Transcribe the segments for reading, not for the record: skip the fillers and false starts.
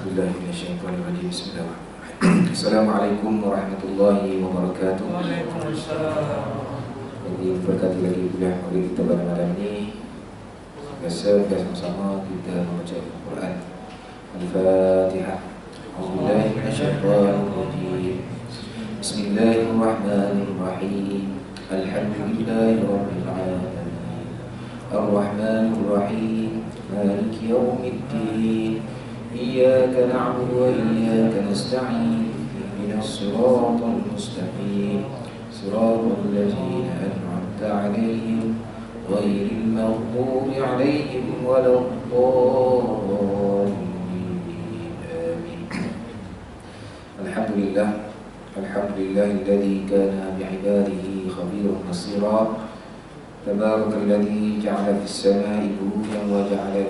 billahi minasyaitonirrajim. Bismillahirrahmanirrahim. Assalamualaikum warahmatullahi wabarakatuh. Waalaikumsalam. Jadi berkati lagi kuliah kita pada malam ini. Biasa sama-sama kita membaca Al-Quran. Al-Fatihah. A'udzubillahi minasyaitonirrajim. Bismillahirrahmanirrahim. Alhamdulillahirabbil alamin. Ar-Rahmanir Rahim. Maliki yaumiddin. Iyyaka na'budu wa iyyaka nasta'in. Ihdinas siratal mustaqim. Siratal ladzina an'amta 'alaihim ghairil maghdubi 'alaihim waladdallin. Amin. Alhamdulillah. Alhamdulillahilladzi kana bi'ibadihi khabiran basira. Tabarakalladzi ja'ala fis samai burujan wa ja'ala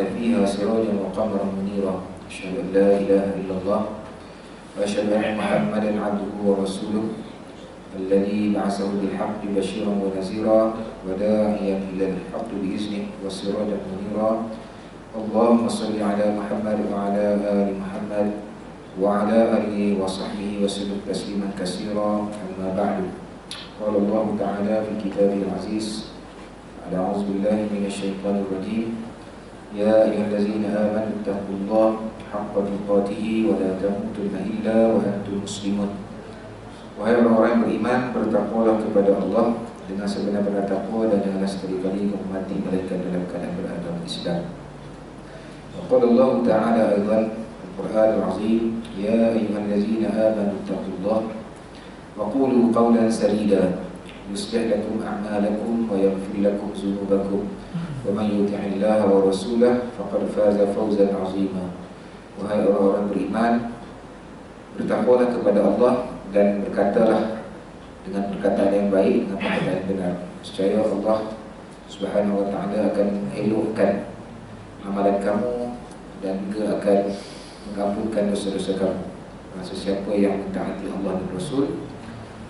fiha sirajan wa qamaran munira. Asyhadu an la ilaha illallah wa asyhadu anna Muhammadan 'abduhu wa rasuluh alladzi ba'athahu bil haqqi basyiran wa nazira wa da'iyan ila al-haqqi bi iznihi wa sirajan munira. Allahumma shalli 'ala Muhammad wa 'ala ali Muhammad wa 'ala alihi wa sahbihi wa sallim tasliman katsira. Amma ba'du. Qala Allah Ta'ala fi Kitabihil Aziz. A'udzu billahi minasyaitonir rajim. Ya ayyuhallazina amanu taqullaha haqqa tuqatih wa la tamutunna illa wa antum muslimun. Wahai orang-orang yang beriman, bertakwalah kepada Allah dengan sebenar-benar takwa dan janganlah sekali-kali kamu mati melainkan dalam keadaan beragama Islam. Qala Allah Ta'ala aidan Al-Qur'anul Azim. Ya ayyuhallazina amanu taqullaha وقولوا قولا سديدا يصلح لكم أعمالكم ويغفر لكم ذنوبكم ومن يطع الله ورسوله فقد فاز فوزا عظيما. Wahai orang-orang beriman, bertakwalah kepada Allah dan berkatalah dengan perkataan yang baik, dengan perkataan yang benar. Nescaya Allah Subhanahu wa Ta'ala akan elokkan amalan kamu dan juga akan mengampunkan dosa-dosa kamu. Sesiapa yang mentaati Allah dan Rasul,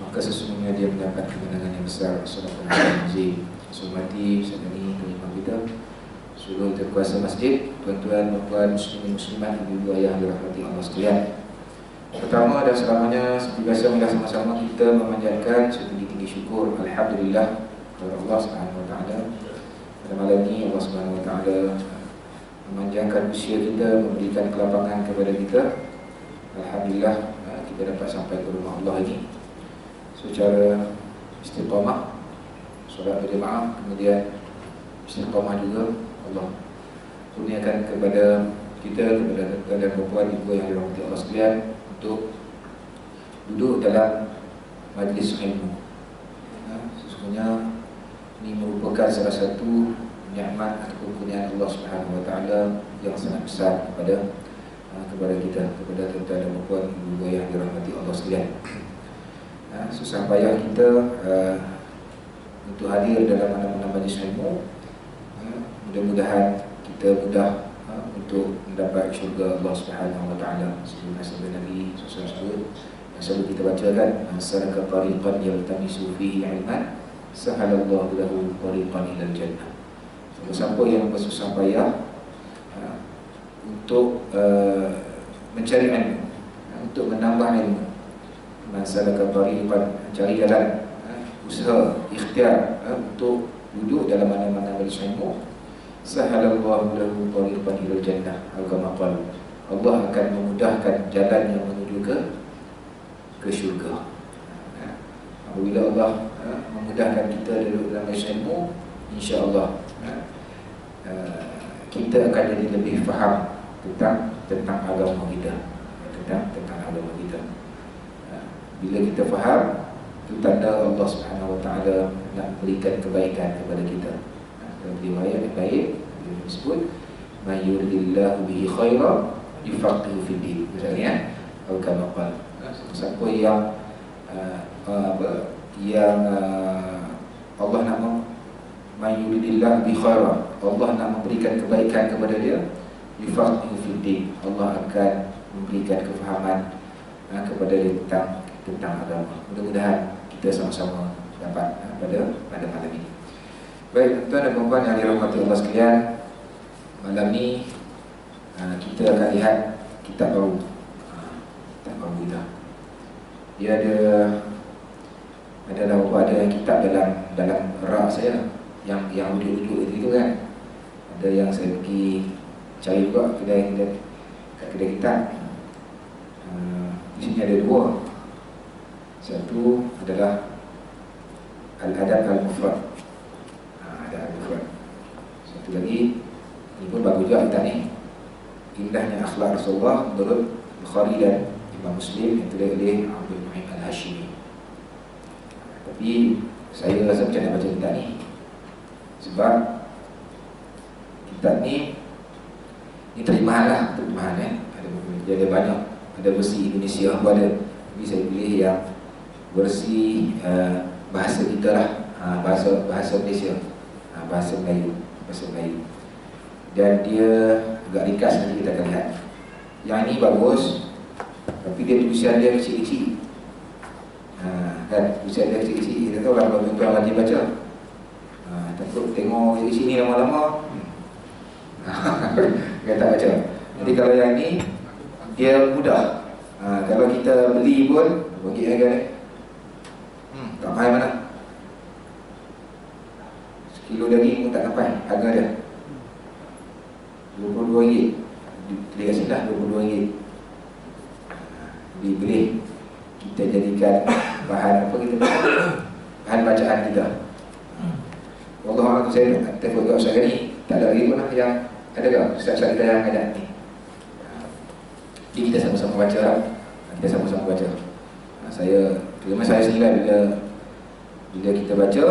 maka sesungguhnya dia mendapat kemenangan yang besar. Assalamualaikum warahmatullahi wabarakatuh. Kelima kita seluruh terkuasa masjid, tuan-tuan, puan-puan, muslimin, muslimat, ibu ayah dirahmati Allah sekalian. Pertama dan selamanya, seperti biasa, marilah sama-sama kita memanjatkan setinggi-tinggi syukur alhamdulillah kepada Allah Subhanahu wa Ta'ala. Pada malam ini Allah Subhanahu wa Ta'ala memanjangkan usia kita, memberikan kelapangan kepada kita. Alhamdulillah kita dapat sampai ke rumah Allah ini secara istiqamah, solat berjemaah, kemudian istiqamah juga. Allah kurniakan kepada kita, kepada tuan dan puan ibu yang dirahmati Allah sekalian, untuk duduk dalam majlis ilmu. Sesungguhnya ini merupakan salah satu nikmat atau kurniaan Allah Subhanahu wa Ta'ala yang sangat besar kepada kita, kepada tuan dan puan ibu yang dirahmati Allah sekalian. Susah payah kita untuk hadir dalam mana-mana majlis ilmu. Mudah-mudahan kita mudah untuk mendapat syurga Allah Subhanahu wa Ta'ala. Sebagaimana Nabi SAW yang selalu kita bacakan, salaka tariqan yaltamisu fihi 'ilman sahalallahu lahu tariqan ilal jannah. Siapa yang bersusah payah untuk mencari ilmu, untuk menambah ilmu, masalaka tariqan, cari jalan, usaha, ikhtiar untuk duduk dalam mana-mana majlis ilmu, sahalallahu lahu tariqan ilal jannah. Kama qala, Allah akan memudahkan jalan yang menuju ke syurga. Apabila Allah memudahkan kita duduk dalam majlis ilmu, insya-Allah kita akan jadi lebih faham tentang agama kita, tentang agama kita. Bila kita faham, itu tanda Allah Subhanahu wa Ta'ala nak berikan kebaikan kepada kita. Dalam riwayat yang baik disebut, "Man yuridillahu bihi khairan yufaqihu fid din." Misalnya, atau kama qala, siapa yang Allah nak man yuridillahu bihi khairan, Allah nak memberikan kebaikan kepada dia, yufaqihu fid din, Allah akan memberikan kefahaman kepada dia tentang agama. Mudah-mudahan kita sama-sama dapat pada malam ini. Baik, tuan dan puan yang dirahmati Allah sekalian, malam ini kita akan lihat kitab baru. Kitab baru kita. Dia ada kitab dalam rak saya yang rujuk-rujuk itu kan. Ada yang saya pergi cari juga kedai kitab. Di sini ada dua. Satu adalah Al-Adab Al-Mufrad. Ada Al-Mufrad. Satu lagi, ini pun bagus juga kitab ni. Indahnya Akhlak Rasulullah menurut Bukhari dan Imam Muslim yang ditulis oleh Abdul Muhim Al-Hashimi. Tapi saya rasa macam nak baca kitab ni, sebab kitab ni terjemahan lah, terjemahan dia ada banyak, ada versi Indonesia pun ada. Tapi saya pilih yang versi bahasa kita lah, bahasa Malaysia, bahasa Melayu. Dan dia agak ringkas, nanti kita akan lihat. Yang ini bagus, tapi dia tulisan dia kecil-kecil. Kan, tulisan dia kecil-kecil. Kita tahu lah kalau tuan-tuan lagi baca, takut tengok di sini lama-lama kita tak baca. Jadi kalau yang ni dia mudah. Kalau kita beli pun bagi harga ni tak payah mana. Sekilo daging pun tak sampai harga dia RM22. Dia kat sini lah RM22. Boleh kita jadikan bahan apa kita bahan bacaan kita. Allah saya telefon kat Ustaz ni, tak ada lagi pun lah yang ada ke Ustaz-Ustaz kita yang ada ni. Jadi kita sama-sama baca lah. Kita sama-sama baca. Terutama saya sendiri bila kita baca,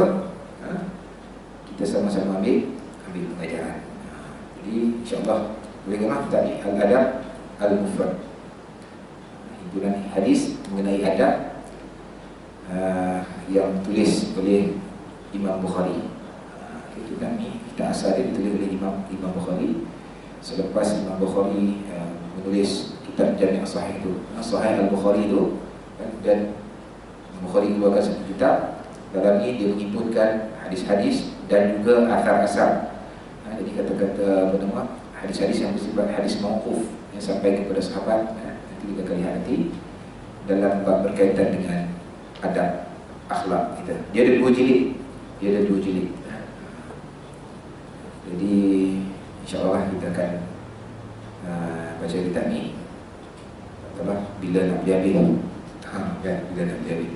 kita sama-sama ambil pengajaran. Jadi insyaAllah boleh dengar kitab ni, Al-Adab Al-Mufrad, himpunan hadis mengenai adab yang tulis oleh Imam Bukhari. Kitab ni, kita asal dia ditulis oleh Imam Bukhari. Selepas Imam Bukhari menulis kitab Jami' Sahih itu, Sahih Al-Bukhari itu, dan Bukhari keluarkan satu kitab. Dalam ini dia menghimpunkan hadis-hadis dan juga asar-asar. Jadi kata-kata hadis-hadis yang bersifat hadis mauquf yang sampai kepada sahabat. Nanti kita akan lihat nanti dalam bab berkaitan dengan adab akhlak kita. Dia ada dua jilid. Jadi insyaAllah kita akan baca kitab ni bila nak habis. Bila nak habis.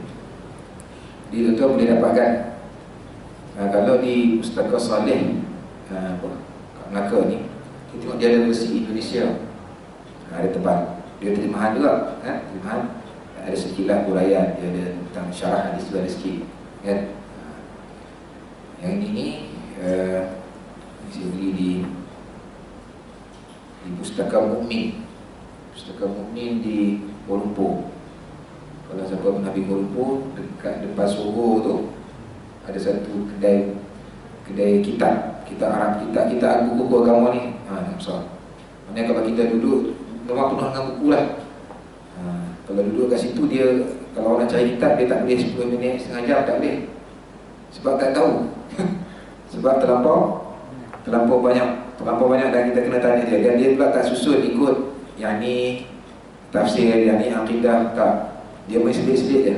Jadi tuan-tuan boleh dapatkan kalau di Pustaka Saleh kat Melaka ni, kita tengok dia ada versi Indonesia. Ada tebal, dia terjemahan juga, terjemahan. Ada sekilas huraian, dia ada tentang syarah hadis juga ada sikit, kan. Yang ini saya beli di Pustaka Mukmin. Pustaka Mukmin di Kuala Lumpur. Kalau siapa pernah pergi Kuala Lumpur, dekat depan Soho tu ada satu kedai kitab Arab, kitab buku agama ni. Besar. Maknanya kalau kita duduk, memang penuh dengan buku lah. Kalau duduk kat situ, dia kalau orang cari kitab, dia tak boleh 10 minit, setengah jam, tak boleh. Sebab tak tahu. Sebab terlampau banyak dan kita kena tanya dia. Dan dia pula tak susun ikut yang ni tafsir, yang ni akidah, tak. Dia main sedikit-sedikit je.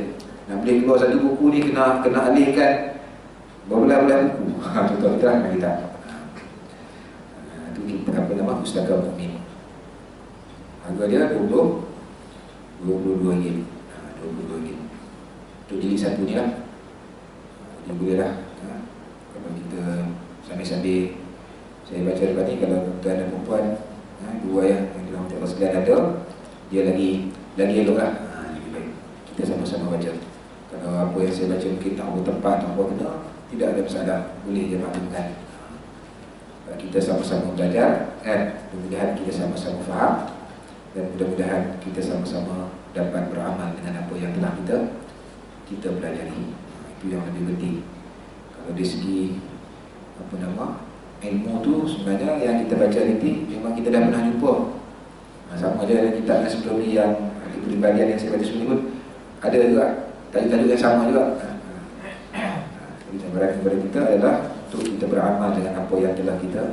Nak boleh keluar satu buku ni, kena alihkan berbelah-belah buku. Contoh kita lah kita. Itu kita apa nama, Pustaka Mukmin. Harga dia RM22. Untuk jilid satu ni lah. Jadi boleh lah. Kalau kita sambil-sambil saya baca lepas ni, kalau tuan dan perempuan dua yang dirahmati Allah sekalian ada, dia lagi elok lah. Kita sama-sama baca. Kalau apa yang saya baca mungkin tak bertempat, tak apa kena, tidak ada masalah, boleh je maklumkan. Kita sama-sama belajar, mudah-mudahan kita sama-sama faham, dan mudah-mudahan kita sama-sama dapat beramal dengan apa yang telah kita pelajari. Itu yang lebih penting. Kalau dari segi ilmu tu sebenarnya yang kita baca nanti memang kita dah pernah jumpa. Sama ada dalam kitab yang sebelum ni, yang kepribadian yang saya baca sebelum ni pun ada juga tajuk-tajuk yang sama juga. Jadi cabaran kepada kita adalah untuk kita beramal dengan apa yang telah kita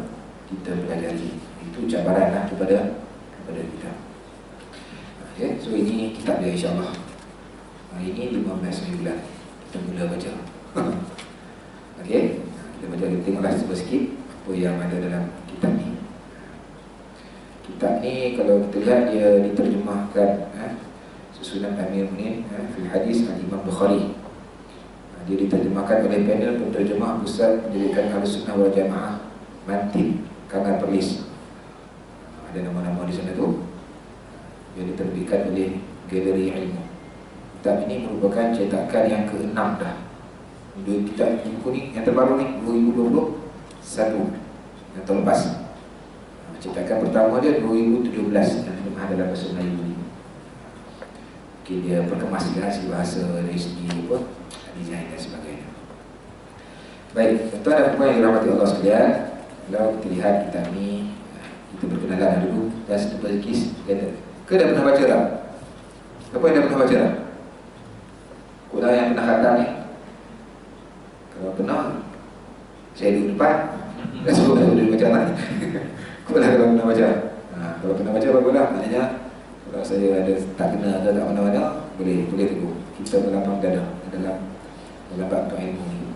pelajari. Itu cabaranlah kepada kita. Okay, so ini kitab dia insyaAllah. Hari ini 15 bulan kita mula baca. Okay, kita baca, kita tengoklah sikit apa yang ada dalam kitab ni. Kitab ni kalau kita lihat dia diterjemahkan susunan Amir Mu'minin fil hadis Al-Imam Bukhari. Dia diterjemahkan oleh panel penterjemah Pusat Pendidikan Ahlussunnah wal Jamaah Mantin Kangan Perlis. Ada nama-nama di sana tu. Dia diterbitkan oleh Galeri Ilmu. Kitab ini merupakan cetakan yang ke-6 dah. Kitab buku ni yang terbaru ni 2021 yang tahun lepas. Cetakan pertama dia 2017 yang terjemah dalam bahasa Melayu ni. Mungkin dia perkemas si bahasa dari segi apa, design dan sebagainya. Baik, tuan-tuan dan puan yang dirahmati Allah sekalian, kalau kita lihat kitab ni, kita berkenalan dulu dan sedikit sikit kata, ke dah pernah baca tak? Siapa yang dah pernah baca tak? Korang yang pernah khatam ni? Kalau pernah, saya duduk depan. Dan semua dah duduk baca lah. Korang kalau pernah baca. Kalau pernah baca, baguslah. Maknanya kalau saya ada tak kena atau tak mana-mana, boleh tegur. Kita berlapang dada dalam bab ilmu ni.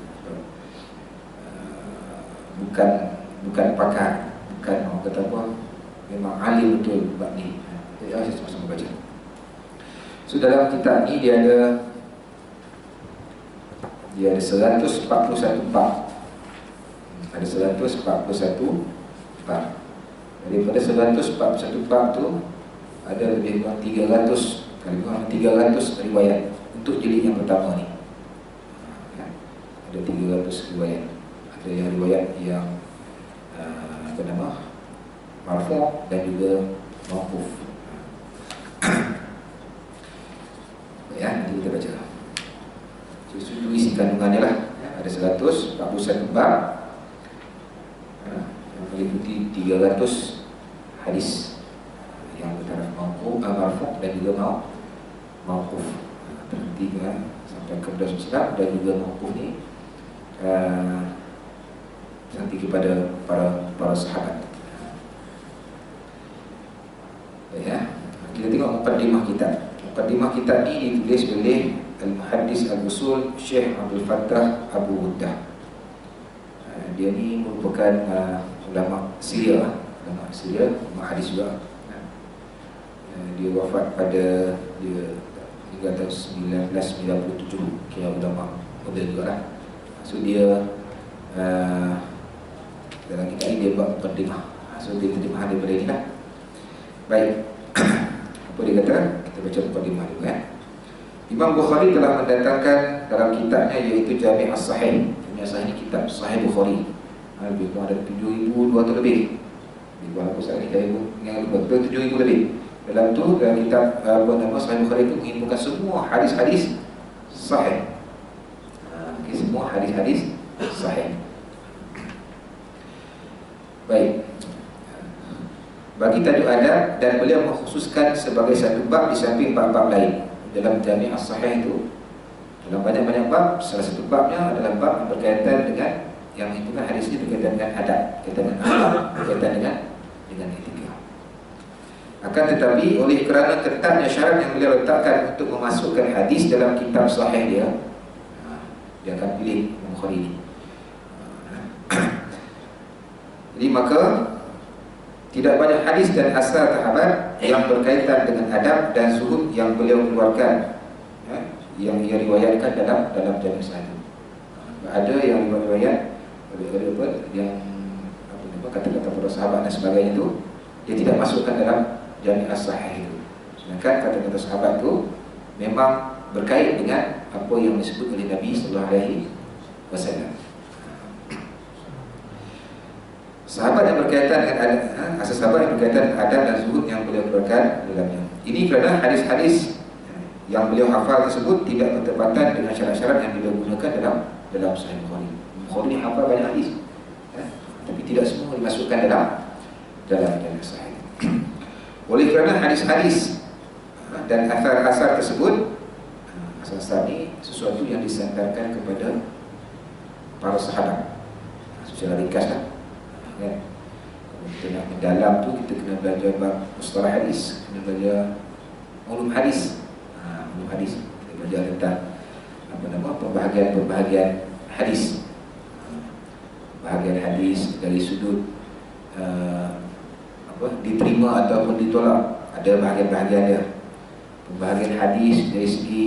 Bukan pakar, bukan orang kata apa, memang alim betul bab ni. Saya sama-sama baca. So dalam kitab ni dia ada 141 bab. Ada 141 bab. Daripada 141 bab tu ada lebih kurang 300 riwayat untuk jilid yang pertama ni. Ada 300 riwayat. Ada yang riwayat yang marfu' dan juga mauquf. Ya, nanti kita baca. Itu isi kandungannya lah. Ada 141 bab yang meliputi 300 hadis yang bertaraf marfu' dan juga mauquf. Berhenti sampai kepada Rasulullah dan juga mauquf ni nanti kepada para sahabat. Ya, kita tengok muqaddimah kitab. Muqaddimah kitab ni ditulis oleh Al-Muhaddis Al-Usul Syekh Abdul Fattah Abu Ghuddah. Dia ni merupakan ulama Syria, ulama hadis juga. Dia wafat pada hingga tahun 1997. Kira ulama muda juga lah. So dia dalam kitab ini dia buat muqaddimah. So dia terjemah daripada ini lah. Baik. Apa dia kata? Kita baca muqaddimah dulu kan. Imam Bukhari telah mendatangkan dalam kitabnya iaitu Jami' As-Sahih. Jami' As-Sahih ni kitab Sahih Bukhari. Lebih kurang ada 7,200 lebih. Lebih kurang aku saat ni saya ingat lupa 7,000 lebih. Dalam tu dalam kitab Sahih Bukhari itu menghimpunkan semua hadis-hadis sahih. Semua hadis-hadis sahih. Baik. Bagi tajuk adab dan beliau mengkhususkan sebagai satu bab di samping bab-bab lain. Dalam Jami' As-Sahih itu dalam banyak-banyak bab, salah satu babnya adalah bab yang berkaitan dengan yang menghimpunkan hadis ini berkaitan dengan adab, berkaitan dengan akhlak, berkaitan dengan etika. Akan tetapi oleh kerana ketatnya syarat yang beliau letakkan untuk memasukkan hadis dalam kitab sahih dia akan pilih Bukhari ini. Jadi maka tidak banyak hadis dan asar sahabat yang berkaitan dengan adab dan zuhud yang beliau keluarkan, yang ia riwayatkan dalam Jami' Sahih. Ada yang riwayat yang kata-kata para sahabat dan sebagainya itu dia tidak masukkan dalam Jami' As-Sahih itu. Sedangkan kata-kata sahabat itu memang berkait dengan apa yang disebut oleh Nabi sallallahu alaihi wasallam. Sahabat yang berkaitan dengan asas sahabat yang berkaitan dengan adab dan zuhud yang beliau keluarkan dalamnya. Ini kerana hadis-hadis yang beliau hafal tersebut tidak bertepatan dengan syarat-syarat yang beliau gunakan dalam Sahih Bukhari. Bukhari hafal banyak hadis, tapi tidak semua dimasukkan dalam Sahih. Oleh kerana hadis-hadis dan asar-asar tersebut, asar-asar ini sesuatu yang disandarkan kepada para sahabat. Secara ringkas lah. Kita nak mendalam tu kita kena belajar bab mustalah hadis, kena belajar ulum hadis. Ulum hadis kita belajar tentang pembahagian hadis. Bahagian hadis dari sudut diterima ataupun ditolak, ada bahagian-bahagian dia. Pembahagian hadis dari segi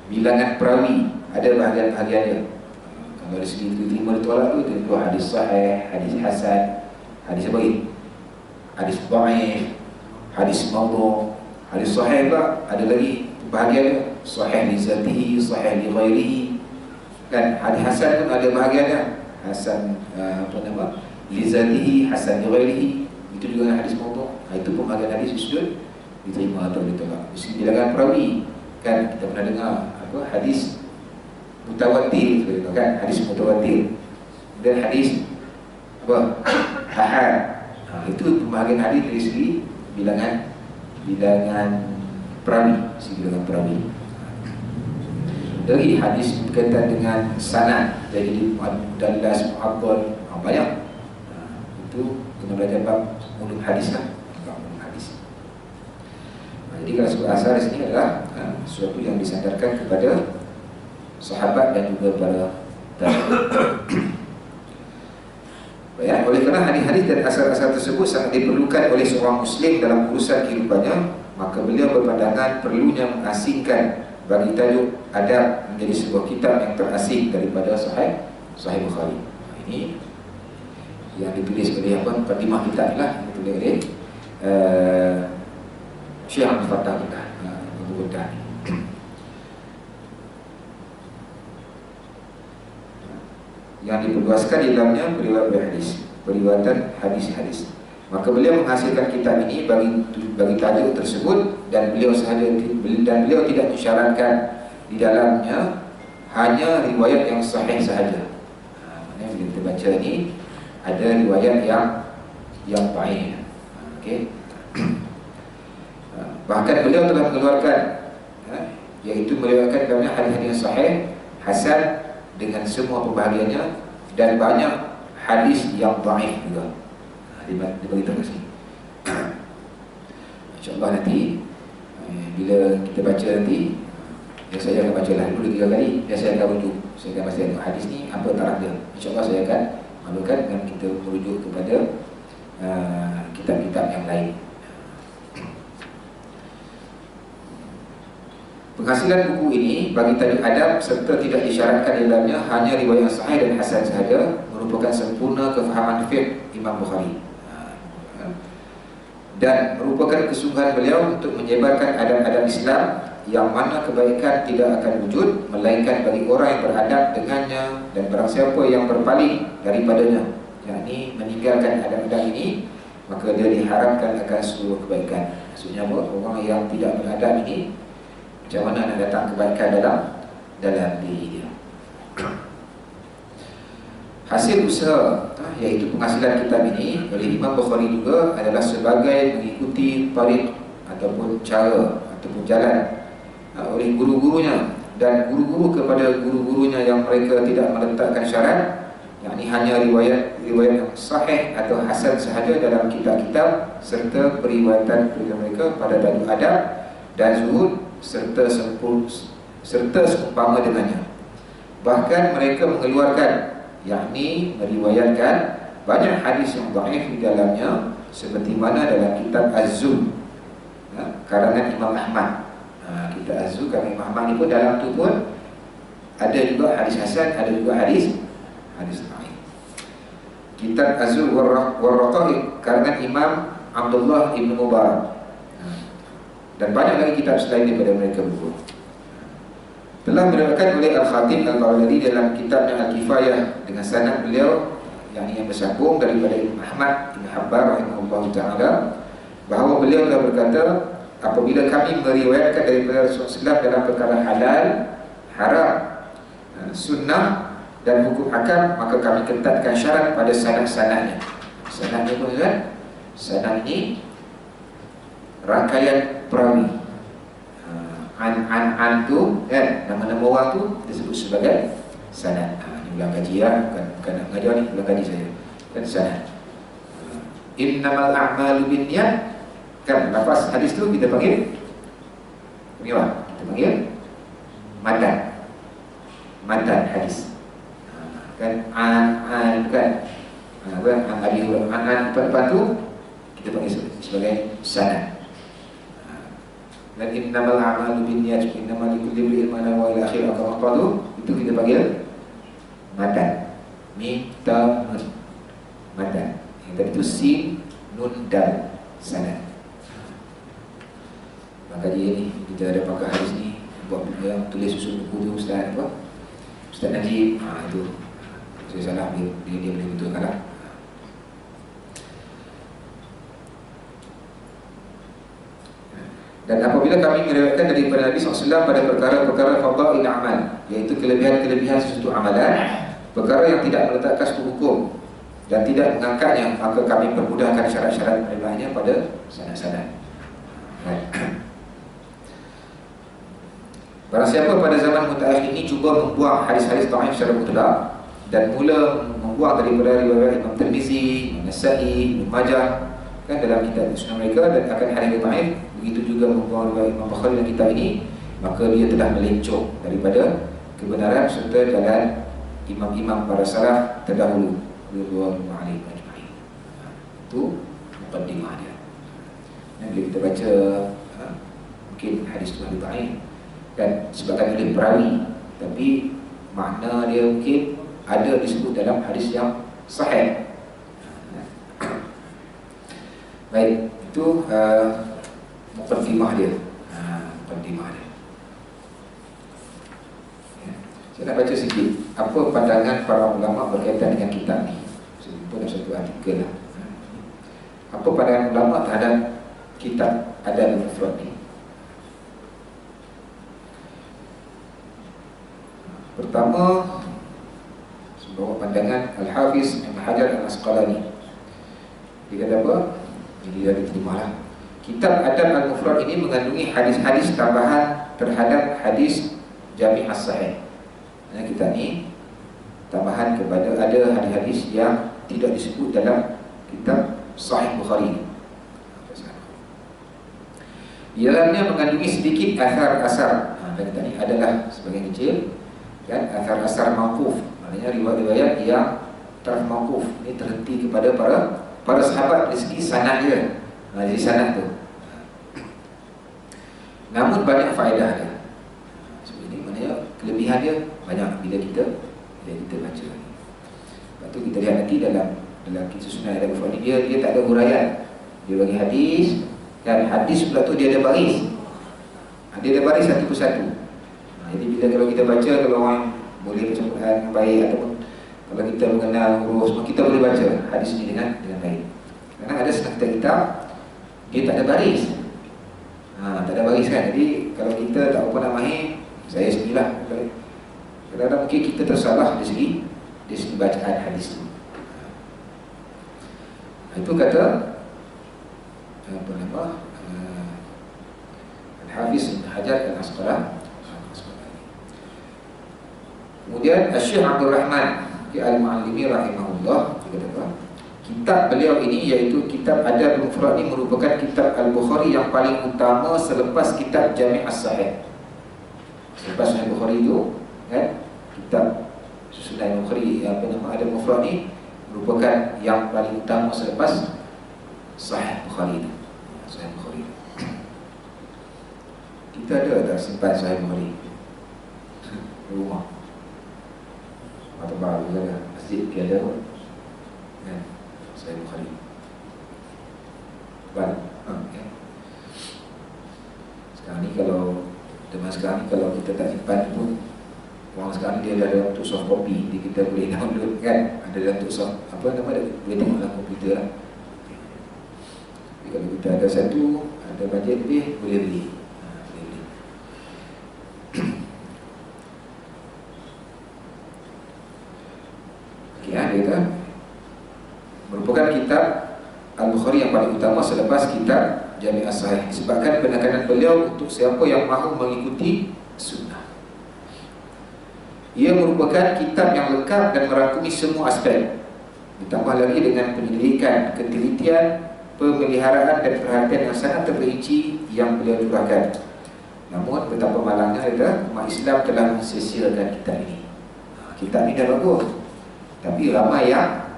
bilangan perawi, ada bahagian-bahagian dia. Kalau dari segi diterima ditolak tu tentu hadis sahih, hadis hasan, hadis apa lagi? Hadis dhaif, hadis maudhu', hadis sahih pula ada lagi bahagian dia, sahih li zatihi, sahih li ghairihi. Kan hadis hasan pun ada bahagiannya, hasan li zatihi, hasan li ghairihi. Itu juga hadis maudhu'. Itu pun bahagian hadis sudut diterima atau ditolak. Mesti bilangan perawi. Kan kita pernah dengar hadis mutawatir, kan? Hadis mutawatir. Dan hadis ahad. Itu pembahagian hadis dari segi bilangan perawi, segi bilangan perawi. Dari hadis berkaitan dengan sanad, jadi mudallas, mu'addal, banyak. Itu kena belajar bab ulum hadis lah. Ulum hadis. Jadi kalau sebuah asal di sini adalah sesuatu yang disandarkan kepada sahabat dan juga para tabi'in. Ya, oleh kerana hadis-hadis dan asal-asal tersebut sangat diperlukan oleh seorang Muslim dalam urusan kehidupannya, maka beliau berpandangan perlunya mengasingkan bagi tajuk adab menjadi sebuah kitab yang terasing daripada Sahih Bukhari. Ini yang ditulis oleh mukadimah kitab lah, ditulis oleh Syekh Abdul Fattah Abu Ghuddah. Yang diperluaskan di dalamnya periwayatan hadis-hadis. Maka beliau menghasilkan kitab ini bagi tajuk tersebut, dan beliau tidak mensyaratkan di dalamnya hanya riwayat yang sahih sahaja. Maksudnya bila kita baca ini ada riwayat yang baik. Okey. Bahkan beliau telah mengeluarkan iaitu meriwayatkan dalamnya hadis-hadis yang sahih, hasan dengan semua pembahagiannya, dan banyak hadis yang dhaif juga. Dibagi tahu sini. InsyaAllah nanti bila kita baca nanti, saya akan baca lah dulu 3 kali, dan saya akan rujuk. Saya akan baca hadis ni apa taraf dia. InsyaAllah saya akan malukan dan kita merujuk kepada kitab-kitab yang lain. Penghasilan buku ini bagi tajuk adab serta tidak disyaratkan di dalamnya hanya riwayat sahih dan hasan sahaja, merupakan sempurna kefahaman fiqh Imam Bukhari, dan merupakan kesungguhan beliau untuk menyebarkan adab-adab Islam yang mana kebaikan tidak akan wujud melainkan bagi orang yang beradab dengannya, dan barang siapa yang berpaling daripadanya, yakni meninggalkan adab-adab ini, maka dia diharapkan akan seluruh kebaikan. Maksudnya apa? Orang yang tidak beradab ini, macam mana nak datang kebaikan dalam diri dia. Hasil usaha iaitu penghasilan kitab ini oleh Imam Bukhari juga adalah sebagai mengikuti tariq ataupun cara ataupun jalan oleh guru-gurunya, dan guru-guru kepada guru-gurunya yang mereka tidak meletakkan syarat, yakni hanya riwayat yang sahih atau hasan sahaja dalam kitab-kitab, serta periwayatan mereka pada tajuk adab dan zuhud serta seumpama dengannya. Bahkan mereka mengeluarkan, yakni meriwayatkan banyak hadis yang dhaif di dalamnya, seperti mana dalam kitab Az-Zuhd karangan Imam Ahmad. Kitab Az-Zuhd karangan Imam Ahmad ni pun dalam tu pun ada juga hadis hasan, ada juga hadis dhaif. Kitab Az-Zuhd war-Raqaiq karangan Imam Abdullah Ibn Mubarak, dan banyak lagi kitab selain daripada mereka berdua. Telah diriwayatkan oleh Al-Khatib Al-Baghdadi dalam kitabnya Al-Kifayah dengan sanad beliau yang bersambung daripada Imam Ahmad bin Hanbal rahimahullah ta'ala, bahawa beliau telah berkata, apabila kami meriwayatkan daripada Rasulullah SAW dalam perkara halal, haram, sunnah dan hukum hakam, maka kami ketatkan syarat pada sanad-sanadnya. Sanad ni pun kan, sanad ni rangkaian perawi. An tu kan, nama-nama orang tu disebut sebagai sanad. Ini ulang kaji ya, bukan nak ngajar ni, ulang kaji saya. kan sanad. Innamal a'malu binniyat, kan lafaz hadis tu kita panggil apa? Kita panggil matan hadis. Kan an kan an abi an depan tu kita panggil sebagai sanad. Dan innamal a'malu binniyat innamal likulli imrin ma nawa ila akhir kama qalu, itu kita panggil matan. Matan. Yang tadi itu sin, nun, dal, sanad. Maka dia ni kita ada pakar hadis ni buat yang tulis susun buku tu Ustaz apa? Ustaz Najib. Itu saya salah, dia boleh betulkan lah. Dan apabila kami meriwayatkan daripada Nabi SAW pada perkara-perkara fadail amal, iaitu kelebihan-kelebihan sesuatu amalan, perkara yang tidak meletakkan satu hukum dan tidak mengangkatnya, maka kami permudahkan syarat-syarat penerimanya pada sanad-sanad. Barang siapa pada zaman mutaakhir ini cuba membuang hadis-hadis dhaif secara mutlak dan mula membuang daripada riwayat Imam Tirmizi, Imam Nasa'i, Ibnu Majah kan dalam kitab sunnah mereka, dan akan hadis dhaif, begitu juga membuang riwayat Imam Bukhari dalam kitab ini, maka dia telah melencong daripada kebenaran serta jalan imam-imam para salaf terdahulu radhiyallahu anhum ajma'in. Itu muqaddimah dia. Dan bila kita baca mungkin hadis tu ada dhaif kan sebabkan oleh perawi, tapi makna dia mungkin ada disebut dalam hadis yang sahih. Baik, itu muqaddimah dia. Muqaddimah dia. Ya. Saya nak baca sikit apa pandangan para ulama berkaitan dengan kitab ni. Saya pun ada satu artikel lah. Apa pandangan ulama terhadap kitab Adab al-Mufrad ni? Pertama, sebuah pandangan Al-Hafiz Ibn Hajar Al-Asqalani. Dia kata apa? Jadi dah diterimalah. Kitab Adab Al-Mufrad ini mengandungi hadis-hadis tambahan terhadap hadis Jami' As-Sahih. Kitab ni tambahan kepada ada hadis-hadis yang tidak disebut dalam kitab Sahih Bukhari. Di dalamnya mengandungi sedikit asar-asar. Dan tadi adalah sebagian kecil kan asar-asar mauquf, maknanya riwayat-riwayat yang mauquf. Ini terhenti kepada para sahabat dari segi sanad dia. Jadi sanad tu. Namun banyak faedah dia. Sebab ini maknanya kelebihan dia banyak bila kita baca. Lepas tu kita lihat nanti dalam kisah sunnah Adab al-Mufrad ni dia tak ada huraian. Dia bagi hadis, dan hadis pula tu dia ada baris. Dia ada baris satu persatu. Jadi bila kalau kita baca, kalau orang boleh baca Quran dengan baik, ataupun kalau kita mengenal huruf semua, kita boleh baca hadis ni dengan baik. Kadang ada setengah kitab dia tak ada baris. Tak ada baris kan. Jadi kalau kita tak apa nak mahir, saya sendirilah, kadang-kadang mungkin kita tersalah dari segi bacaan hadis tu. Itu kata apa nama Al-Hafiz Ibn Hajar Al-Asqalani. Kemudian Syekh Abdul Rahman Al-Mu'allimi rahimahullah, dia kata apa? Kitab beliau ini iaitu kitab Adab al-Mufrad ini merupakan kitab Al-Bukhari yang paling utama selepas kitab Jami' As-Sahih. Selepas Sahih Bukhari itu kan, kitab susunan Bukhari yang bernama Adab al-Mufrad ini merupakan yang paling utama selepas Sahih Bukhari itu. Sahih Bukhari. Kita ada tak simpan Sahih Bukhari di rumah? Atau baru ada masjid tiada pun kan, Sahih Bukhari kan? Sekarang ni kalau zaman sekarang ni kalau kita tak simpan pun, orang sekarang dia ada untuk soft copy, jadi kita boleh download kan, ada untuk soft apa nama dia, boleh tengok dalam komputer lah. Jadi kalau kita ada satu, ada bajet lebih, boleh beli. Dia kata merupakan kitab Al-Bukhari yang paling utama selepas kitab Jami' As-Sahih, disebabkan penekanan beliau untuk siapa yang mahu mengikuti sunnah. Ia merupakan kitab yang lengkap dan merangkumi semua aspek Ditambah lagi dengan penyelidikan, ketelitian, pemeliharaan dan perhatian yang sangat terperinci yang beliau curahkan. Namun betapa malangnya adalah umat Islam telah mensia-siakan kitab ini. Kitab ini dah bagus, tapi ramai yang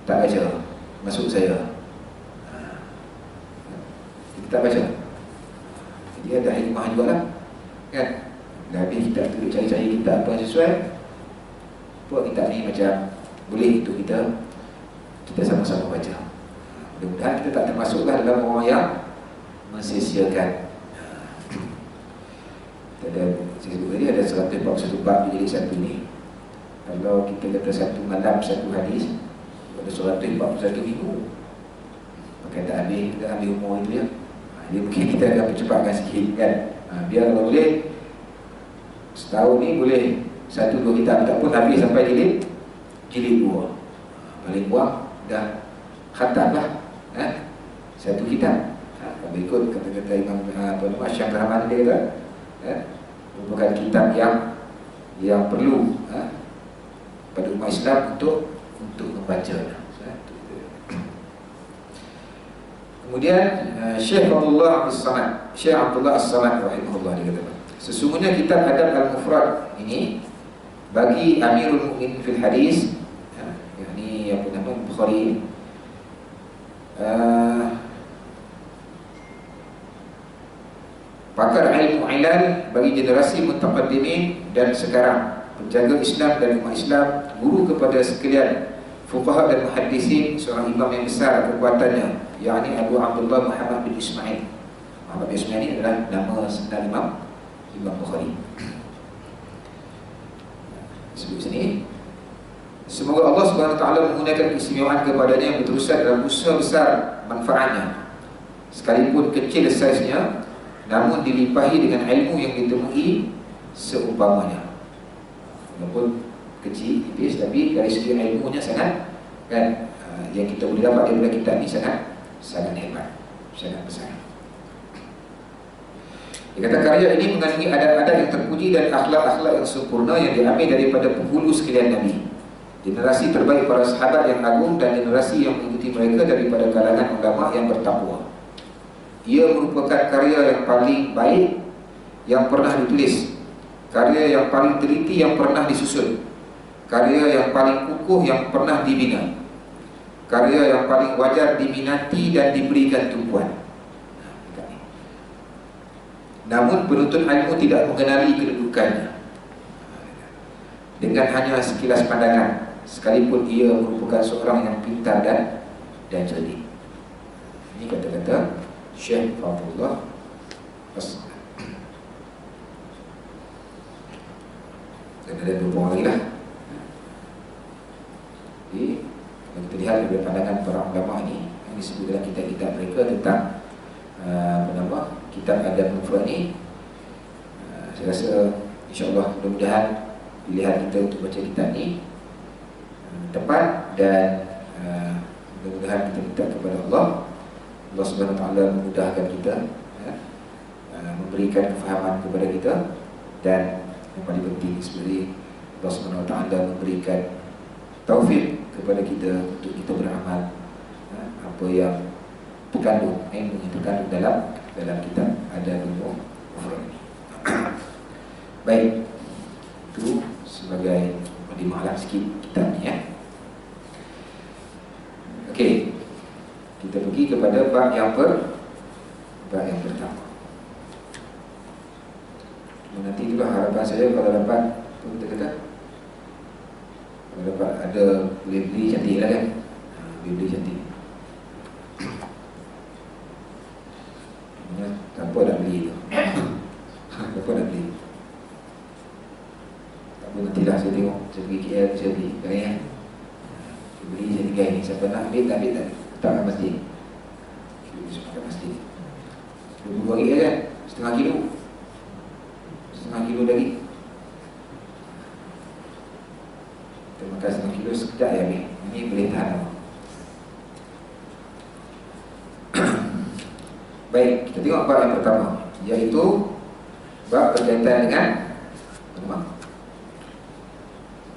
tak baca, masuk saya. Kita tak baca. Jadi ada hikmah juga lah, kan? Dah habis kita tu cari-cari kitab apa yang sesuai. Buat kitab ni macam boleh untuk kita sama-sama baca. Mudah-mudahan kita tak termasuklah dalam orang yang mensia-siakan. Ada, saya sebut tadi ada 141 bab di jilid 1 ni. Kalau kita kata satu malam satu hadis, ada 141 minggu. Pakai tak habis, kita ambil umur itu ya. Jadi mungkin kita akan percepatkan sikit kan. Biar kalau boleh setahun ni boleh 1-2 kitab, tak pun habis sampai jilid 2. Paling kurang dah khatam lah satu kitab. Kalau ikut kata-kata Imam Syekh Rahman dia kata, merupakan kitab yang perlu pada umat Islam untuk membaca. Kemudian Syekh Abdullah As-Samad rahimahullah dia kata, sesungguhnya kitab Adab Al-Mufrad ini bagi Amirul Mukminin fil Hadis, yakni apa nama Bukhari, pakar ilmu ilal bagi generasi mutaqaddimin dan sekarang, penjaga Islam dan umat Islam, guru kepada sekalian fuqaha dan muhaddisin, seorang imam yang besar kekuatannya, yakni Abu Abdullah Muhammad bin Ismail. Muhammad bin Ismail ini adalah nama sebenar Imam Bukhari. Sebut sini, semoga Allah Subhanahu Wa Taala menggunakan keistimewaan kepadanya yang berterusan dalam usaha besar manfaatnya, sekalipun kecil saiznya, namun dilimpahi dengan ilmu yang ditemui seumpamanya. Walaupun kecil, tipis, tapi dari segi ilmunya sangat, kan, yang kita boleh dapat daripada kitab ini sangat hebat, sangat besar. Dia kata karya ini mengandungi adat-adat yang terpuji dan akhlak-akhlak yang sempurna yang diambil daripada penghulu sekalian Nabi, generasi terbaik para sahabat yang agung, dan generasi yang mengikuti mereka daripada kalangan ulama yang bertakwa. Ia merupakan karya yang paling baik yang pernah ditulis, karya yang paling teliti yang pernah disusun, karya yang paling kukuh yang pernah dibina, karya yang paling wajar diminati dan diberikan tumpuan. Namun penuntut ilmu tidak mengenali kedudukannya dengan hanya sekilas pandangan, sekalipun ia merupakan seorang yang pintar dan cerdik. Ini kata-kata Syekh Abdullah As-Samad. Dan ada beberapa orang lagi lah. Jadi kalau kita lihat dari pandangan para ulama ini, yang disebut dalam kitab-kitab mereka tentang kitab Adab Al-Mufrad ni, saya rasa insyaAllah mudah-mudahan pilihan kita untuk baca kitab ni tepat, dan mudah-mudahan kita minta kepada Allah Subhanahu Wa Taala memudahkan kita, memberikan kefahaman kepada kita, dan yang paling penting sebenarnya Allah Subhanahu Wa Taala memberikan taufik kepada kita untuk kita beramal apa yang terkandung, ilmu yang terkandung dalam kitab Adab Al-Mufrad ini. Baik, itu sebagai mukadimah sikit kitab ni ya. Okey, kita pergi kepada bab yang pertama. Nanti itulah harapan saya kalau dapat, apa kita kata, kalau dapat ada boleh beli cantik lah kan, beli cantik. Tak apa nak beli tu. Tak apa nak beli. Tak apa, nantilah saya tengok. Saya pergi KL, saya beli kain kan. Saya beli, saya tinggal ni. Siapa nak ambil, tak ambil, tak letakkan masjid. Letakkan masjid. RM20 kan, setengah kilo. Setengah kilo lagi. Kita makan setengah kilo sekejap ya ambil. Ini boleh tahan lama. Baik, kita tengok bab yang pertama, iaitu bab berkaitan dengan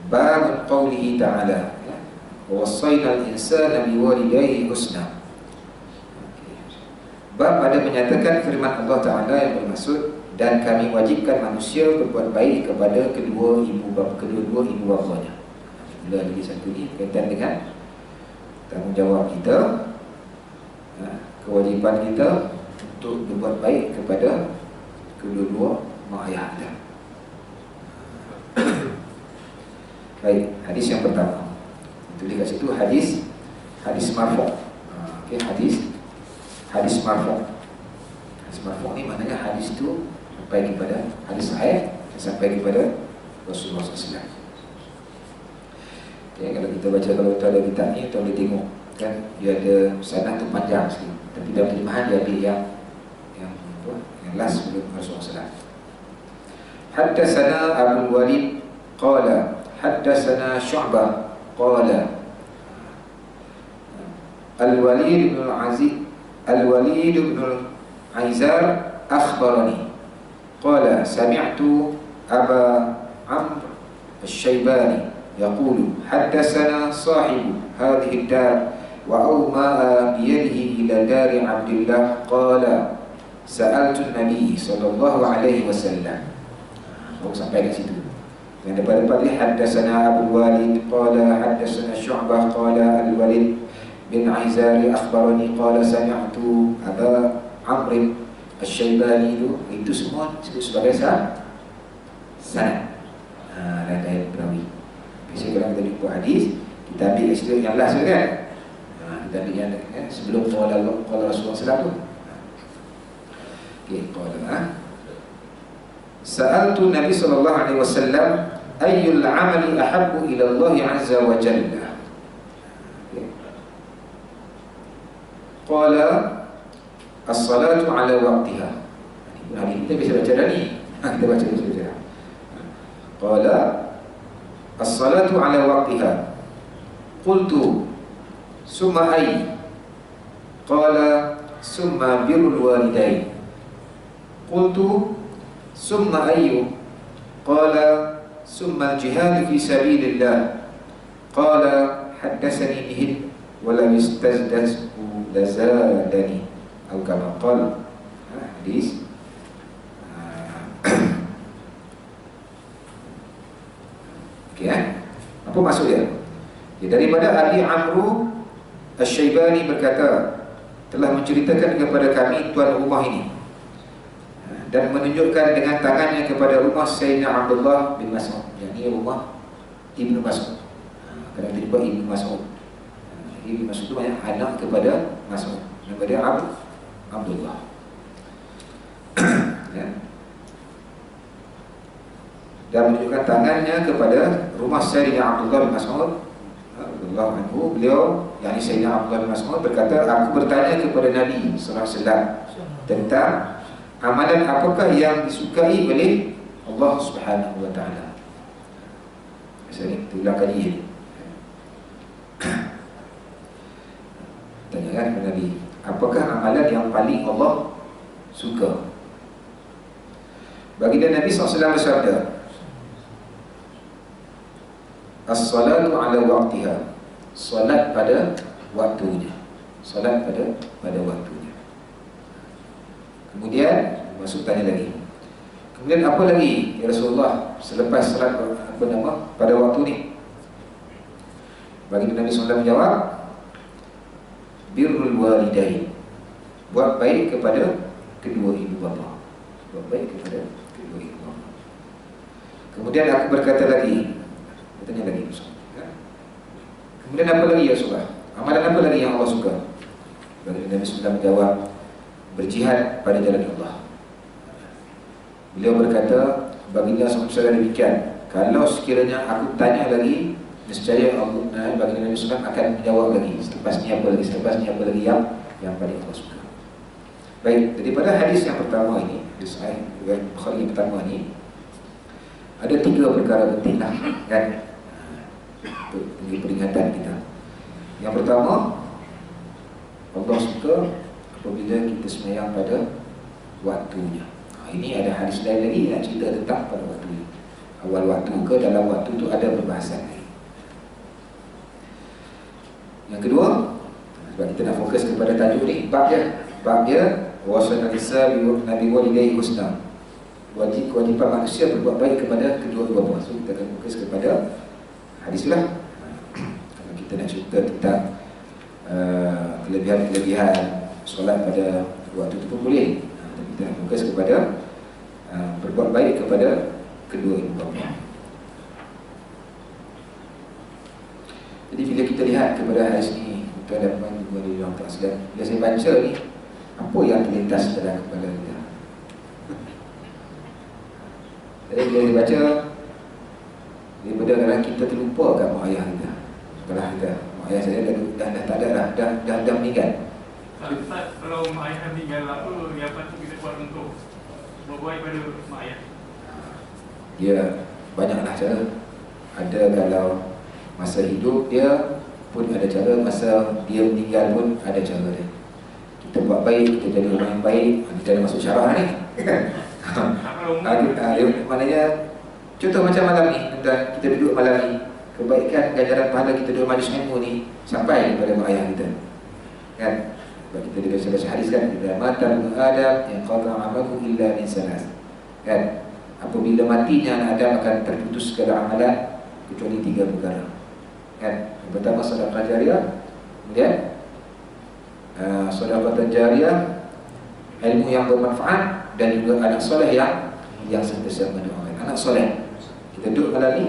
bab qaulihi ta'ala, wa wassaynal insana biwalidayhi husna. Bab ada menyatakan firman Allah Ta'ala yang bermaksud, dan kami wajibkan manusia berbuat baik kepada kedua ibu bapanya. Bila lagi satu ni berkaitan dengan tanggungjawab kita, kewajipan kita untuk berbuat baik kepada kedua-dua mak ayah kita. Baik, hadis yang pertama. Tulis kat situ hadis marfu'. Okey, hadis marfu'. Hadis marfu' ni maknanya hadis tu sampai kepada hadis sahih, sampai kepada Rasulullah SAW. Okay, kalau kita baca, kalau kita ada kitab ni, kita boleh tengok kan, dia ada sanad tu panjang sikit, tapi dalam terjemahan dia ambil yang last sebelum Rasulullah SAW. Haddatsana Abu Walid qala haddatsana Syu'bah qala Al-Walid bin Aizar akhbarani qala sami'tu Aba Amr Al-Shaybani yaqulu haddatsana sahibu hadhihi ad-dar wa awma'a biyadihi ila dari Abdullah qala sa'altu an-nabi sallallahu alaihi wasallam. Sampai kat situ. Yang depan-depan ni haddatsana Abu Walid qala haddatsana Syu'bah qala Al-Walid bin Aizar akhbarani qala sami'tu Aba Amr Al-Shaybani. Itu semua disebut sebagai sanad. Riwayat perawi. Biasanya kalau kita jumpa hadis, kita ambil kat situ yang last kan. Kita ambil yang sebelum qala Rasulullah SAW tu. Okey, qala sa'altu Nabi sallallahu alaihi wasallam ayyul amali ahabbu ila Allah azza wa jalla. Qala as-salatu ala waqtiha. Ini kita bisa baca dah ni. Kita baca saja. Qala as-salatu ala waqtiha. Qultu summa ay? Qala summa birrul walidain. Qultu summa ayyu? Qala summa al-jihad fi sabilillah. Qala haddatsani bihi wa lam yastazdadhu lazadani atau kama qala. Hadis okey, apa maksud dia? Daripada Abi Amru Asy-Syaibani berkata, telah menceritakan kepada kami tuan rumah ini dan menunjukkan dengan tangannya kepada rumah Sayyidina Abdullah bin Mas'ud, yakni rumah Ibnu Mas'ud. Kerana dia buat Ibnu Mas'ud. Ibnu Mas'ud itu banyak anak kepada Mas'ud. Nama dia Abdullah. Ya. Dan menunjukkan tangannya kepada rumah Sayyidina Abdullah bin Mas'ud. Radhiyallahu anhu, beliau, yakni Sayyidina Abdullah bin Mas'ud berkata, aku bertanya kepada Nabi sallallahu alaihi wasallam tentang amalan apakah yang disukai oleh Allah Subhanahu wa taala. Saya ulang kali ini. Tanya kan kepada Nabi, apakah amalan yang paling Allah suka? Baginda Nabi SAW bersabda, as-salatu ala waqtiha. Salat pada waktunya. Salat pada waktunya. Kemudian masuk tanya lagi. Kemudian apa lagi ya Rasulullah selepas salat pada waktu ni? Baginda Nabi SAW menjawab, birrul walidain. Buat baik kepada kedua ibu bapa. Buat baik kepada kedua ibu bapa. Kemudian aku berkata lagi, tanya lagi Rasulullah. Kemudian apa lagi ya Rasulullah? Amalan apa lagi yang Allah suka? Baginda Nabi SAW menjawab, berjihad pada jalan Allah. Beliau berkata, baginda SAW demikian, kalau sekiranya aku tanya lagi, nescaya Allah, baginda Nabi SAW akan menjawab lagi. Selepas ni apa lagi? Selepas ni apa lagi yang paling Allah suka? Baik, daripada hadis yang pertama ini, hadis Sahih Bukhari yang pertama ini, ada 3 perkara penting lah kan, untuk peringatan kita. Yang pertama, Allah suka apabila kita sembahyang pada waktunya. Ini ada hadis lain lagi yang cerita tentang pada waktu ini. Awal waktu ke dalam waktu itu ada perbahasan lagi. Yang kedua, sebab kita nak fokus kepada tajuk ni, bab dia wasan al-insan Nabi walidayhi husna. Kewajipan manusia berbuat baik kepada kedua ibu bapa. So kita akan fokus kepada hadis lah. Kalau kita nak cerita tentang kelebihan solat pada waktu itu pun boleh. Tapi kita nak fokus kepada berbuat baik kepada kedua ibu bapa. Jadi bila kita lihat kepada hadis ni, tuan dan puan ibu dari orang tak sedar, bila saya baca ni, apa yang terlintas dalam kepala kita? Jadi bila saya baca, daripada kadang kita terlupa kat mak ayah kita. Setelah kita, mak ayah saya dah tak ada dah meninggal. Ustaz, kalau mak ayah meninggal, apa yang patut kita buat untuk berbuat pada mak ayah? Dia banyaklah cara. Ada kalau masa hidup dia pun ada cara, masa dia meninggal pun ada cara dia. Kita buat baik, kita jadi orang yang baik. Kita ada masuk syarah ni. Maknanya contoh macam malam ni, kita duduk malam ni, kebaikan ganjaran pahala kita duduk majlis ilmu ni sampai kepada mak ayah kita, kan? Sebab kita baca hadis kan, bila mata Adam yang qata amalu illa min salas, kan? Apabila matinya anak Adam akan terputus segala amalan kecuali 3 perkara, kan? Yang pertama sedekah jariah, kemudian sedekah jariah, ilmu yang bermanfaat, dan juga anak soleh yang sentiasa mendoakan. Anak soleh, kita duduk malam ni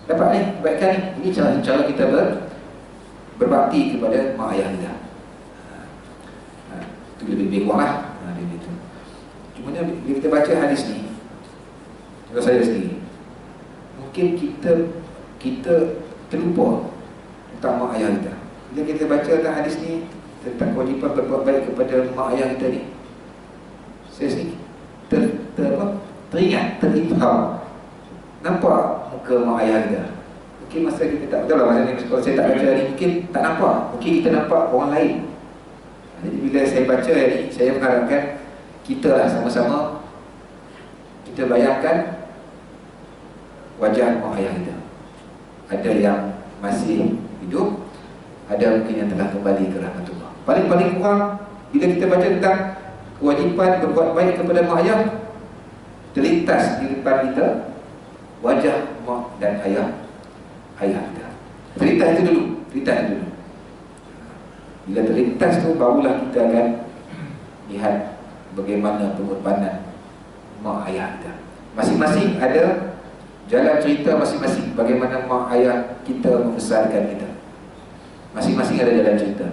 dapat ni kebaikan ni. Ini cara kita berbakti kepada mak ayah kita. Itu lebih kurang lah. Itu. Cuma bila kita baca hadis ni, contoh saya sendiri, mungkin kita terlupa tentang mak ayah kita. Bila kita baca tentang hadis ni tentang kewajipan berbuat baik kepada mak ayah kita ni, saya sendiri teringat, terhimpau, nampak muka mak ayah kita. Mungkin masa kita tak betul lah, masa ni kalau saya tak baca ni mungkin tak nampak, mungkin kita nampak orang lain. Jadi bila saya baca ni, saya mengharapkan kita lah sama-sama kita bayangkan wajah mak ayah kita. Ada yang masih hidup, ada mungkin yang telah kembali ke rahmatullah. Paling kurang bila kita baca tentang kewajipan berbuat baik kepada mak ayah, terlintas di depan kita wajah mak dan ayah kita. Terlintas itu dulu. Bila terlintas tu, barulah kita akan lihat bagaimana pengorbanan mak ayah kita. Masing-masing ada jalan cerita masing-masing bagaimana mak ayah kita membesarkan kita. Masing-masing ada jalan cerita.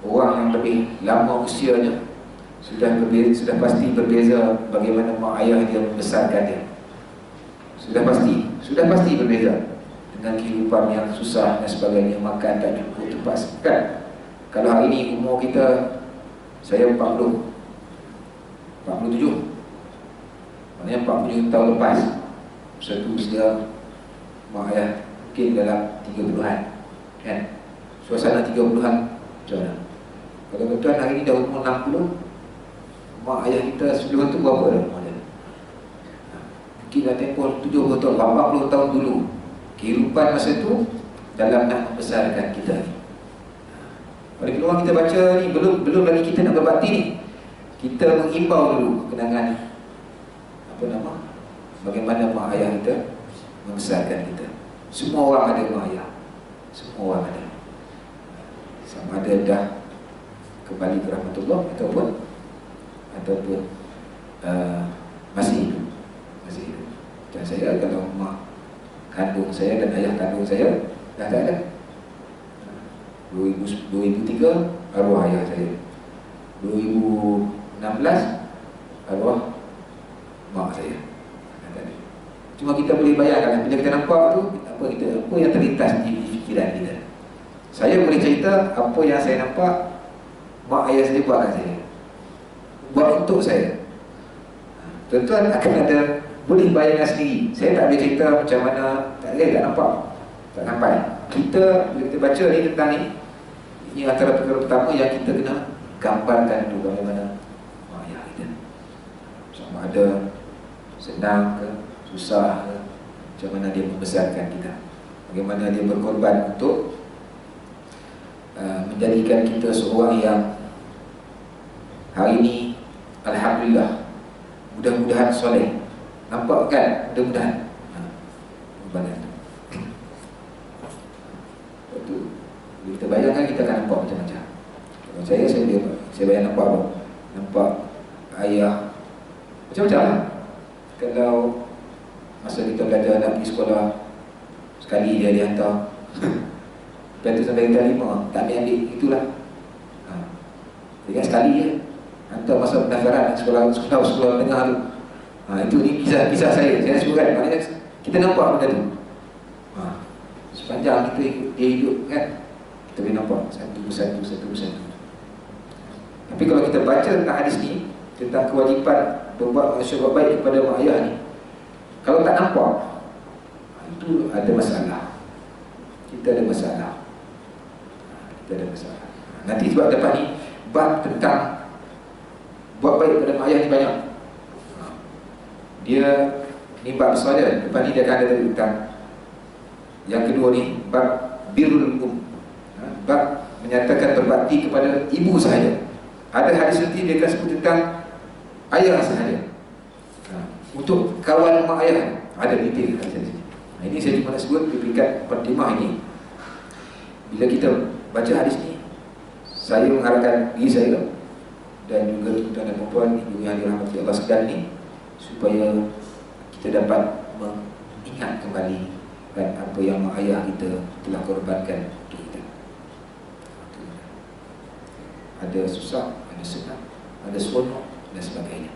Orang yang lebih lama usianya sudah pasti berbeza bagaimana mak ayah dia membesarkan dia. Sudah pasti berbeza dengan kehidupan yang susah dan sebagainya, makan tak cukup, tempat kan. Kalau hari ini umur kita, saya 47, maknanya 47 tahun lepas, satu usia mak ayah mungkin dalam 30-an, kan? Suasana 30-an macam mana? Kalau tuan hari ini dah umur 60, mak ayah kita sebelum tu berapa dah umur dia? Mungkin dah tempoh 70 tahun, 80 tahun dulu. Kehidupan masa tu dalam nak membesarkan kita ni. Pada peluang kita baca ni, belum lagi kita nak berbakti ni, kita mengimbau dulu kenangan bagaimana mak ayah kita membesarkan kita. Semua orang ada mak ayah, semua orang ada. Sama ada dah kembali ke rahmatullah ataupun masih hidup. Dan saya, kalau mak kandung saya dan ayah kandung saya dah tak ada. 2003 arwah ayah saya, 2016 arwah mak saya. Cuma kita boleh bayangkan bila kita nampak tu, apa yang terlintas di fikiran kita. Saya boleh cerita apa yang saya nampak mak ayah saya buat dengan saya, buat untuk saya. Tuan-tuan akan ada boleh bayangkan sendiri. Saya tak boleh cerita macam mana, tak nampak, tak sampai. Bila kita baca ni tentang ni, ini antara perkara pertama yang kita kena gambarkan dulu bagaimana mak ayah kita. Sama ada senang ke, susah ke, macam mana dia membesarkan kita. bagaimana dia berkorban untuk menjadikan kita seorang yang hari ini alhamdulillah, mudah-mudahan soleh. Nampak kan? Mudah-mudahan korbanan itu. Kita bayangkan, kita akan nampak macam-macam. Kalau saya bayang nampak apa? Nampak ayah macam-macam lah. Kalau masa kita belajar nak pergi sekolah, sekali dia dihantar lepas tu sampai kita 5 tak ambil, itulah. Dia kan sekali je hantar masa pendaftaran sekolah tengah tu. Itu ni kisah saya sebutkan. Maknanya kita nampak benda tu. Sepanjang dia hidup kan, kita boleh nampak satu persatu. Tapi kalau kita baca tentang hadis ni, tentang kewajipan berbuat manusia buat baik kepada mak ayah ni, kalau tak nampak, itu ada masalah. Kita ada masalah. Nanti sebab depan ni bab tentang buat baik kepada mak ayah ni banyak. Dia ni bab besar dia. Depan ni dia akan ada tentang yang kedua ni, bab birrul bab menyatakan berbakti kepada ibu sahaja. Ada hadis nanti dia akan sebut tentang ayah sahaja. Untuk kawan mak ayah ada detail hadis ni. Ini saya cuma nak sebut di peringkat pertimah ini. Bila kita baca hadis ni, saya mengharapkan diri saya dan juga tuan-tuan dan puan ibu yang dirahmati Allah sekalian ni, supaya kita dapat mengingat kembali kan apa yang mak ayah kita telah korbankan untuk kita. Ada susah, ada senang, ada seronok dan sebagainya.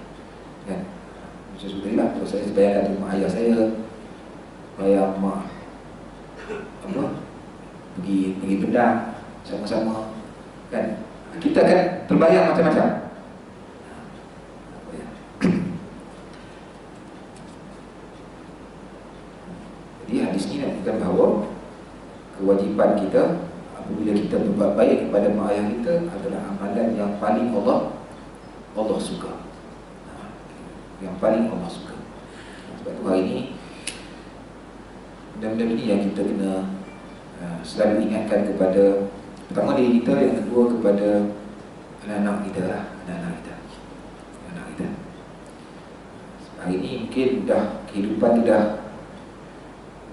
Kan? Macam sebutlah, kalau saya bayangkan mak ayah saya, bayang mak pergi pedang sama-sama kan, kita kan terbayang macam-macam. Jadi hadis ni menunjukkan bahawa kewajipan kita apabila kita berbuat baik kepada mak ayah kita adalah amalan yang paling Allah suka. Yang paling Allah suka. Sebab tu hari ini benda-benda ni yang kita kena selalu ingatkan kepada, pertama diri kita, yang kedua kepada anak-anak kita lah. Anak-anak kita. Hari ini mungkin kehidupan tu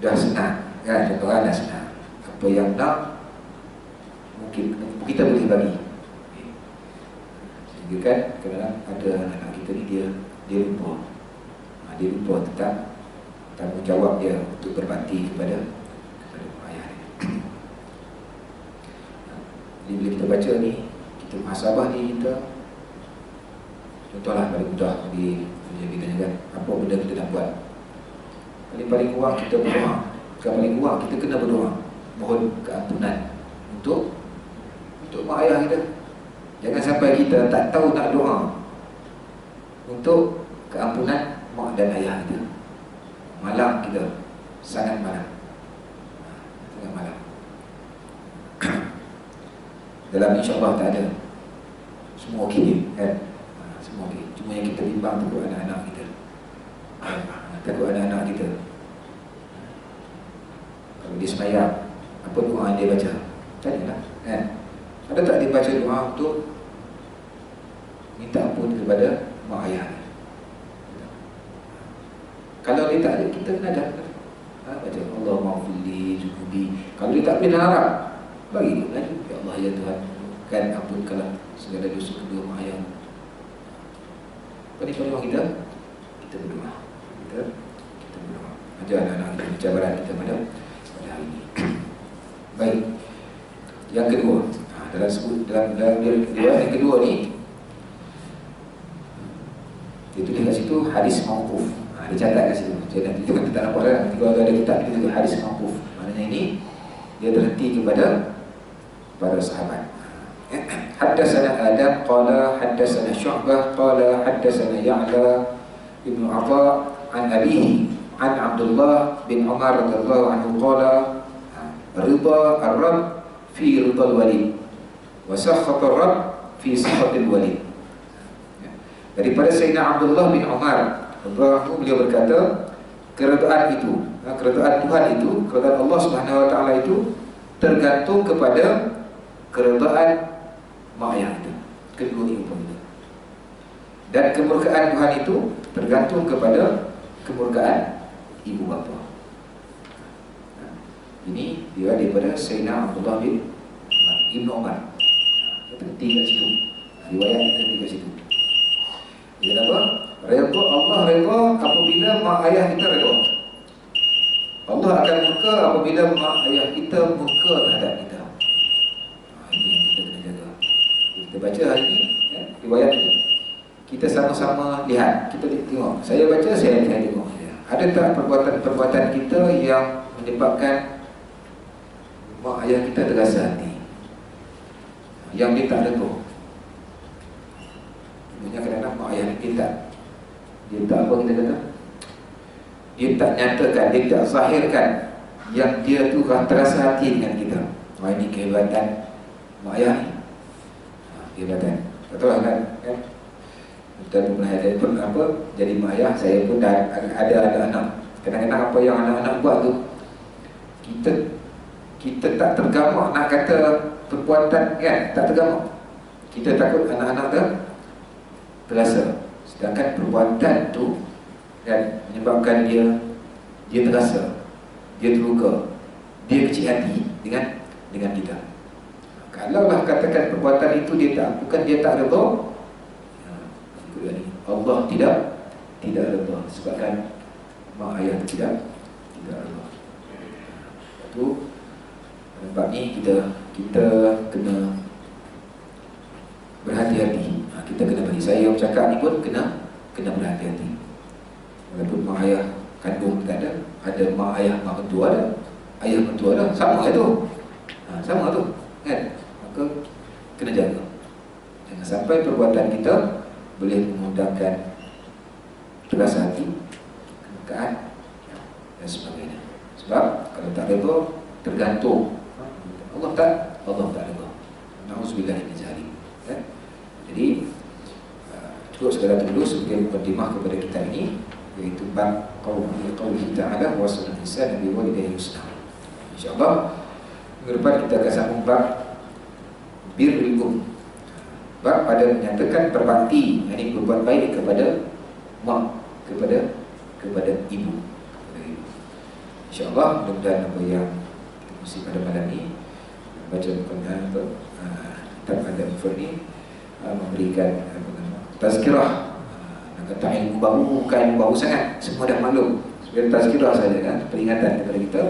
dah senang kan, contoh kan, dah senang. Apa yang nak mungkin kita boleh bagi. Sehingga kan kadang-kadang ada anak kita ni dia lupa. Dia lupa tentang tanggungjawab dia untuk berbakti kepada ayah dia. Jadi bila kita baca ni, kita muhasabah diri kita. Contohlah paling mudah kita kan, apa benda kita nak buat, paling kurang kita berdoa. Paling kurang kita kena berdoa, mohon keampunan untuk mak ayah kita. Jangan sampai kita tak tahu nak doa untuk keampunan mak dan ayah kita. Malam kita, sangat malam. Dalam insyaAllah tak ada. Semua okey kan? Semua okey. Cuma yang kita bimbang takut anak-anak kita. Takut anak-anak kita. Kalau dia semayang, apa doa yang dia baca? Tanyalah kan? Ada tak dia baca doa untuk minta ampun kepada mak ayah? Kalau dia tak ada, kita kena ada baca Allah ma'afili juhubi. Kalau dia tak boleh harap, bagi dia lagi, ya Allah ya Tuhan, kan ampunkanlah segala dosa kedua mak ayah. Pada peluang kita berdoa. Kita berdoa. Ajar anak-anak kita cabaran kita pada hari ini. Baik. Yang kedua, dalam yang kedua ni, dia tulis kat situ hadis mauquf. Dia catat kat situ. Jadi nanti kita tak nampak lah. Nanti kalau ada kitab kita tulis hadis mauquf. Maknanya ini dia terhenti kepada para sahabat. Haddatsana Adam qala haddatsana Syu'bah qala haddatsana Ya'la ibn Atha an abihi an Abdullah bin Umar radhiyallahu anhu qala ridha ar-rabb fi ridha al-walid wa sakhata ar-rabb fi sakhati al-walid. Daripada Sayyidina Abdullah bin Umar radhiyallahu anhu, beliau berkata, keredaan itu, keredaan Tuhan itu, keredaan Allah Subhanahu wa taala itu tergantung kepada keredaan mak ayah kita, kedua ibu bapa kita. Dan kemurkaan Tuhan itu tergantung kepada kemurkaan ibu bapa. Ini dia daripada Sayyidina Abdullah bin Ibn Umar. Penting kat situ. Riwayat ini penting kat situ. Dia apa? Redha Allah redha apabila mak ayah kita redha. Allah akan murka apabila mak ayah kita murka terhadap kita. Ini yang kita kena jaga. Kita baca hari ini riwayat ini. Kita sama-sama lihat. Kita tengok. Saya baca, saya tengok. Ada tak perbuatan-perbuatan kita yang menyebabkan mak ayah kita terasa hati, yang dia tak redha? Sebenarnya kadang-kadang mak ayah kita, dia tak apa kita kata, dia tak nyatakan, dia tak zahirkan yang dia tu terasa hati dengan kita. Wah, ini kehebatan mak ayah ni. Kehebatan. Betul kan? Kita pun pernah ada pun apa, jadi mak ayah, saya pun dah ada anak. Kadang-kadang apa yang anak-anak buat tu, kita tak tergamak nak kata perbuatan kan, tak tergamak. Kita takut anak-anak terasa. Sedangkan perbuatan tu kan menyebabkan dia terasa, dia terluka, dia kecil hati dengan kita. Kalaulah katakan perbuatan itu bukan dia tak redha, Allah tidak redha sebabkan mak ayah tidak redha. Itu sebab ni kita kena berhati-hati. Kita kena bagi, saya yang cakap ni pun kena berhati-hati. Walaupun mak ayah kandung tak ada mak ayah mak mentua ada, ayah mentua ada, sama itu. Sama tu kan. Maka kena jaga. Jangan sampai perbuatan kita boleh mengundangkan terasa hati, kemurkaan dan sebagainya. Sebab kalau tak redha, tergantung Allah tak redha. Nauzubillah min zalik. Jadi cukup sekadar dulu sebagai mukadimah kepada kita ini, iaitu bab qauli ta'ala wa sunnah Isa Nabi walidayhi husna. Insyaallah minggu depan kita akan sambung bab birrul bab pada menyatakan berbakti, yakni berbuat baik kepada mak, kepada ibu. InsyaAllah mudah-mudahan apa yang kita mesti pada malam ini baca Al-Quran atau kitab Adab ni memberikan tazkirah, nak kata ilmu baru, bukan ilmu baru sangat, semua dah maklum, sebagai tazkirah saja kan, peringatan kepada kita.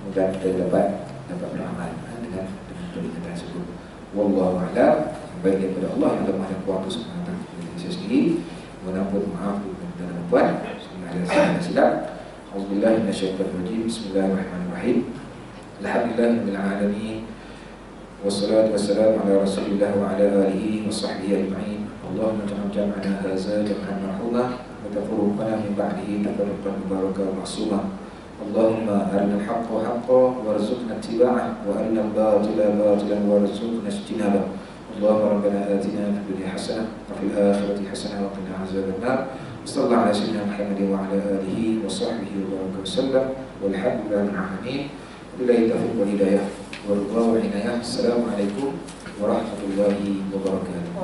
Mudah kita dapat beramal dengan peringatan tersebut. Wallahu a'lam. Baik daripada Allah yang lemah dan kuat itu semata saya sendiri. Mohon ampun, maaf dan puan. Ada salah silap. Auzubillahi minasyaitonir rajim. Bismillahirrahmanirrahim. Alhamdulillahirabbil alamin. Wassalatu wassalamu ala Rasulillah wa ala alihi wa sahbihi ajma'in. Allahumma ja'al jam'ana hadza jam'an marhuma wa tafarruqana min ba'dihi tafarruqan mubaraka wa ma'suma. Allahumma arinal haqqa haqqan warzuqna ittiba'ah wa arinal batila batilan warzuqna ijtinabah. Allahumma rabbana atina fid dunya hasanah wa fil akhirati hasanah wa qina azaban nar. Sallallahu ala sayyidina Muhammadin wa ala alihi wa sahbihi wa sallam. Walhamdulillahil alamin. Billahi taufiq wal hidayah wal ridha wal inayah. Assalamualaikum warahmatullahi wabarakatuh.